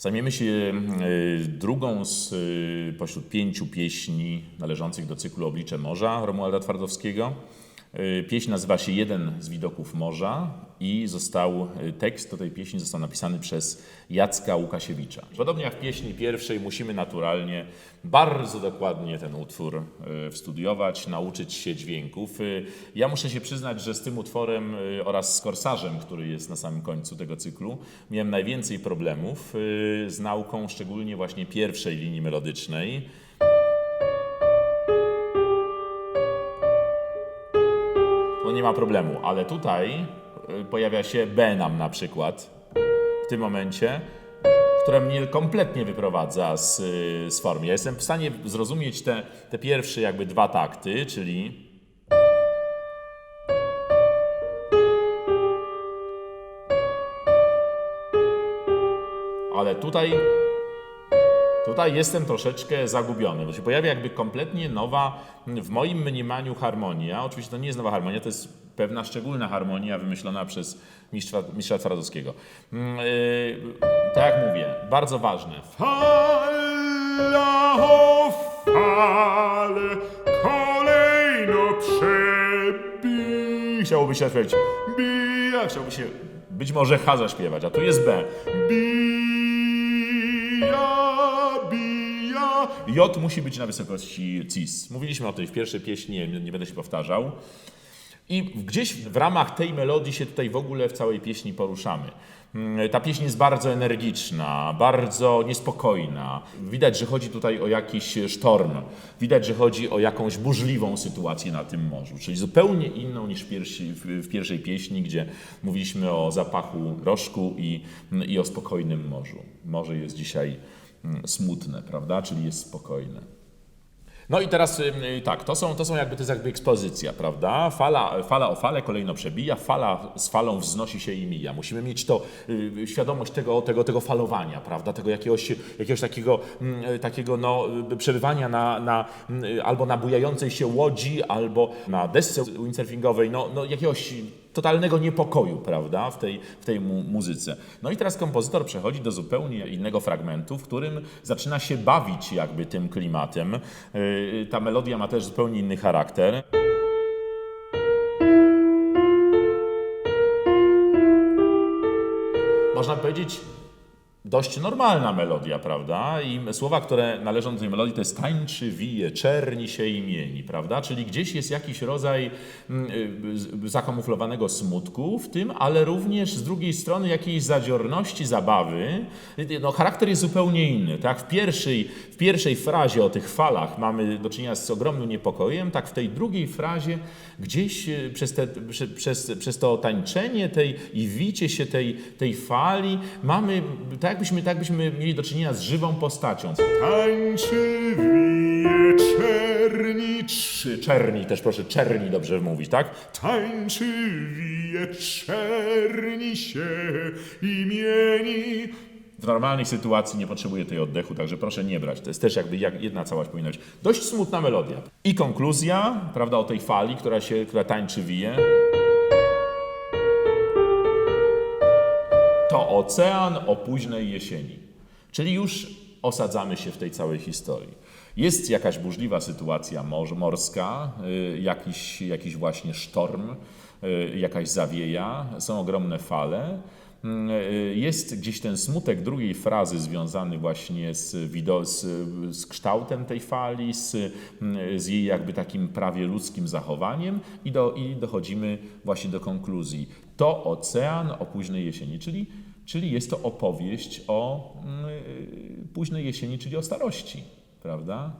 Zajmiemy się drugą pośród 5 pieśni należących do cyklu Oblicze Morza Romualda Twardowskiego. Pieśń nazywa się Jeden z widoków morza i tekst do tej pieśni został napisany przez Jacka Łukasiewicza. Podobnie jak w pieśni pierwszej musimy naturalnie bardzo dokładnie ten utwór wstudiować, nauczyć się dźwięków. Ja muszę się przyznać, że z tym utworem oraz z Korsarzem, który jest na samym końcu tego cyklu, miałem najwięcej problemów z nauką, szczególnie właśnie pierwszej linii melodycznej. To nie ma problemu, ale tutaj pojawia się B nam na przykład w tym momencie, która mnie kompletnie wyprowadza z formy. Ja jestem w stanie zrozumieć te pierwsze jakby 2 takty, czyli ale tutaj jestem troszeczkę zagubiony, bo się pojawia jakby kompletnie nowa, w moim mniemaniu, harmonia. Oczywiście to nie jest nowa harmonia, to jest pewna szczególna harmonia wymyślona przez mistrza Twardowskiego. Tak jak mówię, bardzo ważne. Fala o fale, kolejno przebija. Chciałoby się śpiewać bija, chciałoby się być może H zaśpiewać, a tu jest B. J musi być na wysokości cis. Mówiliśmy o tej w pierwszej pieśni, nie będę się powtarzał. I gdzieś w ramach tej melodii się tutaj w ogóle w całej pieśni poruszamy. Ta pieśń jest bardzo energiczna, bardzo niespokojna. Widać, że chodzi tutaj o jakiś sztorm. Widać, że chodzi o jakąś burzliwą sytuację na tym morzu. Czyli zupełnie inną niż w pierwszej pieśni, gdzie mówiliśmy o zapachu rożku i o spokojnym morzu. Morze jest dzisiaj smutne, prawda? Czyli jest spokojne. No i teraz tak, to jest jakby ekspozycja, prawda? Fala o falę kolejno przebija, fala z falą wznosi się i mija. Musimy mieć świadomość tego falowania, prawda? Tego jakiegoś takiego przebywania albo na bujającej się łodzi, albo na desce windsurfingowej, jakiegoś totalnego niepokoju, prawda, w tej muzyce. No i teraz kompozytor przechodzi do zupełnie innego fragmentu, w którym zaczyna się bawić jakby tym klimatem. Ta melodia ma też zupełnie inny charakter. Można powiedzieć, dość normalna melodia, prawda? I słowa, które należą do tej melodii, to jest tańczy, wije, czerni się i mieni, prawda? Czyli gdzieś jest jakiś rodzaj zakamuflowanego smutku w tym, ale również z drugiej strony jakiejś zadziorności, zabawy. Charakter jest zupełnie inny, tak? W pierwszej frazie o tych falach mamy do czynienia z ogromnym niepokojem, tak w tej drugiej frazie gdzieś przez to tańczenie i wicie się tej fali mamy tak byśmy mieli do czynienia z żywą postacią. Tańczy, wije, czerni. Czerni też, proszę, czerni dobrze mówić, tak? Tańczy, wije, czerni się i mieni. W normalnej sytuacji nie potrzebuję tej oddechu, także proszę nie brać. To jest też jakby jedna całość powinna być. Dość smutna melodia. I konkluzja, prawda, o tej fali, która tańczy, wije. To ocean o późnej jesieni. Czyli już osadzamy się w tej całej historii. Jest jakaś burzliwa sytuacja morska, jakiś właśnie sztorm, jakaś zawieja, są ogromne fale. Jest gdzieś ten smutek drugiej frazy związany właśnie z kształtem tej fali, z jej jakby takim prawie ludzkim zachowaniem i dochodzimy właśnie do konkluzji. To ocean o późnej jesieni, czyli jest to opowieść o późnej jesieni, czyli o starości, prawda?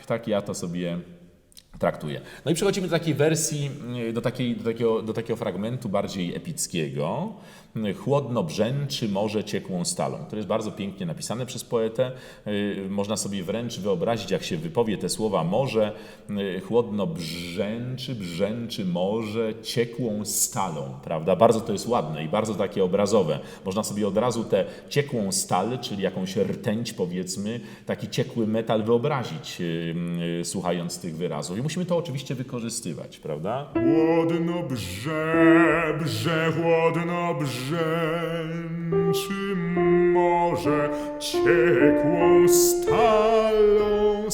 Tak ja to sobie traktuję. No i przechodzimy do takiej wersji, do takiego fragmentu bardziej epickiego. Chłodno brzęczy morze ciekłą stalą. To jest bardzo pięknie napisane przez poetę. Można sobie wręcz wyobrazić, jak się wypowie te słowa morze. Chłodno brzęczy morze ciekłą stalą, prawda? Bardzo to jest ładne i bardzo takie obrazowe. Można sobie od razu tę ciekłą stal, czyli jakąś rtęć, powiedzmy, taki ciekły metal wyobrazić, słuchając tych wyrazów. I musimy to oczywiście wykorzystywać, prawda? Chłodno chłodno brzęczy morze ciekłą stalą,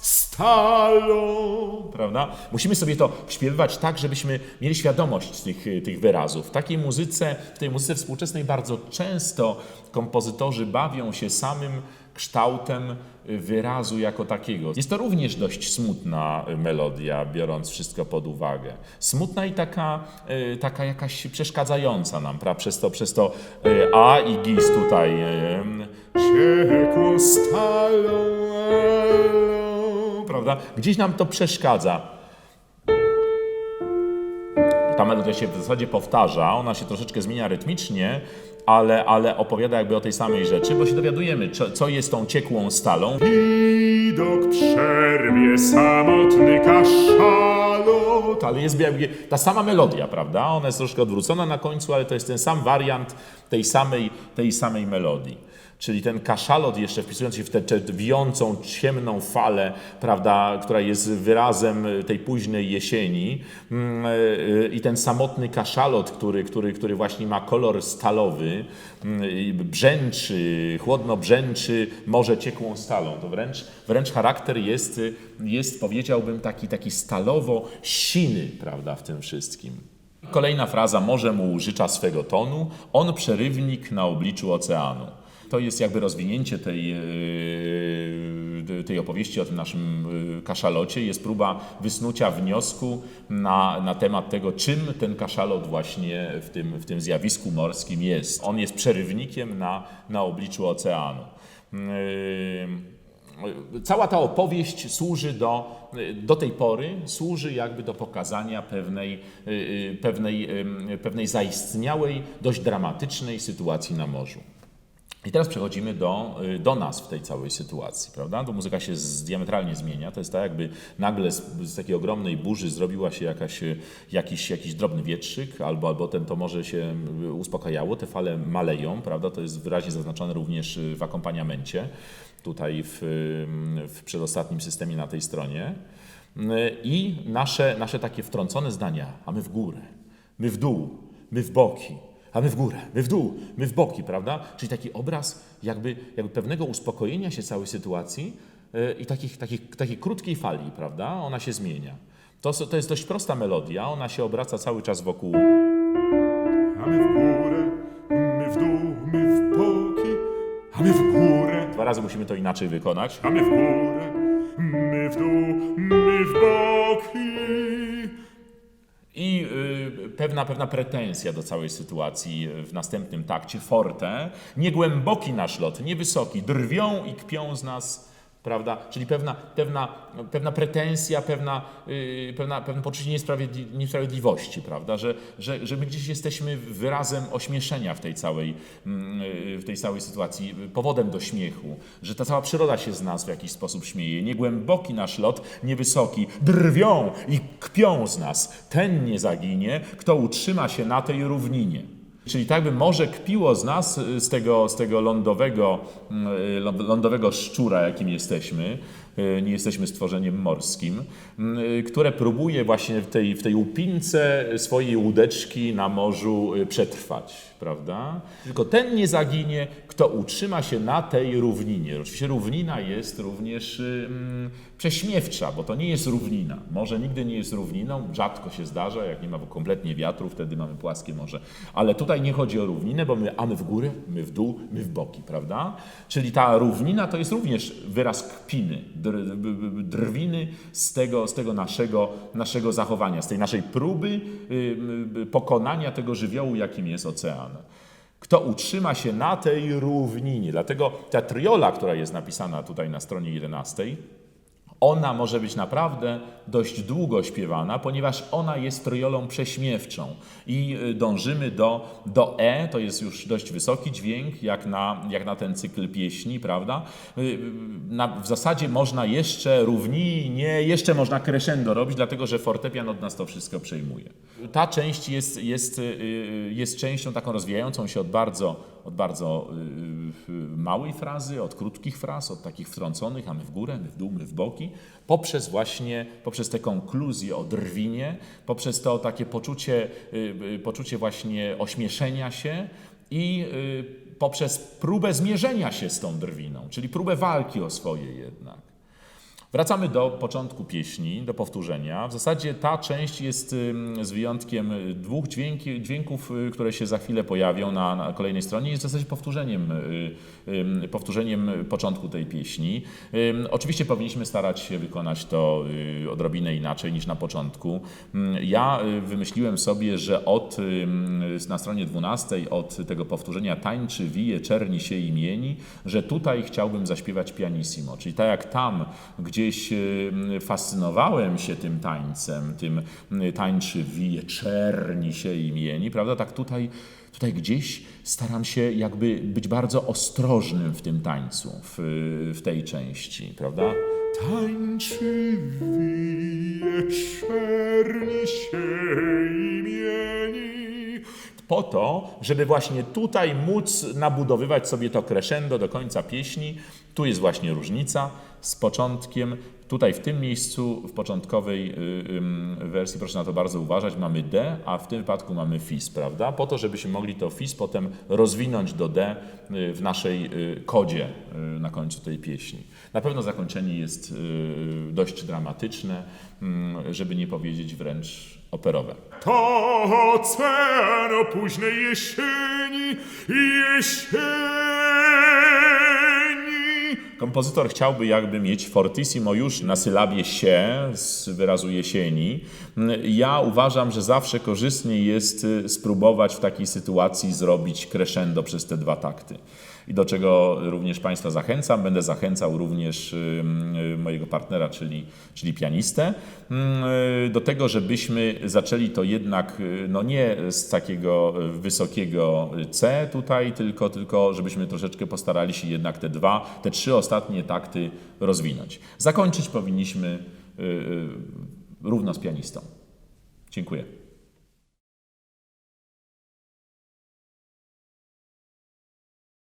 stalą. Prawda? Musimy sobie to śpiewywać tak, żebyśmy mieli świadomość tych wyrazów. W takiej muzyce, w tej muzyce współczesnej bardzo często kompozytorzy bawią się samym kształtem wyrazu jako takiego. Jest to również dość smutna melodia, biorąc wszystko pod uwagę. Smutna i taka jakaś przeszkadzająca nam, prawda? Przez to A i gis tutaj. Ciekłą stalą, Prawda? Gdzieś nam to przeszkadza. Ta melodia się w zasadzie powtarza, ona się troszeczkę zmienia rytmicznie, ale opowiada jakby o tej samej rzeczy, bo się dowiadujemy, co jest tą ciekłą stalą. widok przerwie samotny kaszalot. Ale jest jakby ta sama melodia, prawda? Ona jest troszkę odwrócona na końcu, ale to jest ten sam wariant tej samej melodii. Czyli ten kaszalot jeszcze wpisując się w tę wijącą, ciemną falę, prawda, która jest wyrazem tej późnej jesieni i ten samotny kaszalot, który właśnie ma kolor stalowy, brzęczy, chłodno brzęczy morze ciekłą stalą. To wręcz charakter jest powiedziałbym taki stalowo-siny, prawda, w tym wszystkim. Kolejna fraza, morze mu użycza swego tonu, on przerywnik na obliczu oceanu. To jest jakby rozwinięcie tej opowieści o tym naszym kaszalocie. Jest próba wysnucia wniosku na temat tego, czym ten kaszalot właśnie w tym zjawisku morskim jest. On jest przerywnikiem na obliczu oceanu. Cała ta opowieść służy do tej pory służy jakby do pokazania pewnej zaistniałej, dość dramatycznej sytuacji na morzu. I teraz przechodzimy do nas w tej całej sytuacji, prawda? Bo muzyka się diametralnie zmienia. To jest tak, jakby nagle z takiej ogromnej burzy zrobiła się jakiś drobny wietrzyk, albo to morze się uspokajało, te fale maleją, prawda? To jest wyraźnie zaznaczone również w akompaniamencie, tutaj w przedostatnim systemie na tej stronie. I nasze takie wtrącone zdania, a my w górę, my w dół, my w boki. A my w górę, my w dół, my w boki, prawda? Czyli taki obraz jakby pewnego uspokojenia się całej sytuacji i takiej krótkiej fali, prawda? Ona się zmienia. To jest dość prosta melodia, ona się obraca cały czas wokół. A my w górę, my w dół, my w boki, a my w górę, Dwa razy musimy to inaczej wykonać. a my w górę, my w dół, my w boki. I pewna pretensja do całej sytuacji w następnym takcie, forte. Niegłęboki nasz lot, niewysoki, drwią i kpią z nas, prawda? Czyli pewna pretensja, pewne poczucie niesprawiedliwości, prawda? Że my gdzieś jesteśmy wyrazem ośmieszenia w tej całej sytuacji, powodem do śmiechu, że ta cała przyroda się z nas w jakiś sposób śmieje. Niegłęboki nasz lot, niewysoki, drwią i kpią z nas. Ten nie zaginie, kto utrzyma się na tej równinie. Czyli tak by morze kpiło z nas, z tego lądowego szczura, jakim jesteśmy, nie jesteśmy stworzeniem morskim, które próbuje właśnie w tej łupince swojej łódeczki na morzu przetrwać, prawda? Tylko ten nie zaginie, kto utrzyma się na tej równinie. Oczywiście równina jest również prześmiewcza, bo to nie jest równina. Morze nigdy nie jest równiną, rzadko się zdarza, jak nie ma kompletnie wiatru, wtedy mamy płaskie morze. Ale tutaj nie chodzi o równinę, bo my w górę, my w dół, my w boki, prawda? Czyli ta równina to jest również wyraz kpiny, drwiny z tego naszego zachowania, z tej naszej próby pokonania tego żywiołu, jakim jest ocean. Kto utrzyma się na tej równinie. Dlatego ta triola, która jest napisana tutaj na stronie 11, ona może być naprawdę dość długo śpiewana, ponieważ ona jest triolą prześmiewczą i dążymy do E, to jest już dość wysoki dźwięk, jak na ten cykl pieśni, prawda? W zasadzie można jeszcze równinie, jeszcze można crescendo robić, dlatego że fortepian od nas to wszystko przejmuje. Ta część jest częścią taką rozwijającą się od bardzo małej frazy, od krótkich fraz, od takich wtrąconych, a my w górę, my w dół, my w boki, poprzez tę konkluzję o drwinie, poprzez to takie poczucie właśnie ośmieszenia się i poprzez próbę zmierzenia się z tą drwiną, czyli próbę walki o swoje jednak. Wracamy do początku pieśni, do powtórzenia. W zasadzie ta część jest z wyjątkiem dwóch dźwięków, które się za chwilę pojawią na kolejnej stronie, jest w zasadzie powtórzeniem początku tej pieśni. Oczywiście powinniśmy starać się wykonać to odrobinę inaczej niż na początku. Ja wymyśliłem sobie, że na stronie 12 od tego powtórzenia tańczy, wije, czerni się i mieni, że tutaj chciałbym zaśpiewać pianissimo, czyli tak jak tam, gdzieś fascynowałem się tym tańcem, tym tańczy, wije, czerni się i mieni, prawda? Tak tutaj gdzieś staram się jakby być bardzo ostrożnym w tym tańcu, w tej części, prawda? Tańczy, wije, czerni się i mieni. Po to, żeby właśnie tutaj móc nabudowywać sobie to crescendo do końca pieśni. Tu jest właśnie różnica z początkiem. Tutaj w tym miejscu, w początkowej wersji, proszę na to bardzo uważać, mamy D, a w tym wypadku mamy fis, prawda? Po to, żebyśmy mogli to fis potem rozwinąć do D w naszej kodzie na końcu tej pieśni. Na pewno zakończenie jest dość dramatyczne, żeby nie powiedzieć wręcz operowe. To ocean o późnej jesieni, Kompozytor chciałby jakby mieć fortissimo już na sylabie się z wyrazu jesieni. Ja uważam, że zawsze korzystniej jest spróbować w takiej sytuacji zrobić crescendo przez te dwa takty. I do czego również Państwa zachęcam. Będę zachęcał również mojego partnera, czyli pianistę, do tego, żebyśmy zaczęli to jednak no nie z takiego wysokiego C tutaj, tylko żebyśmy troszeczkę postarali się jednak te trzy ostatnie takty rozwinąć. Zakończyć powinniśmy równo z pianistą. Dziękuję.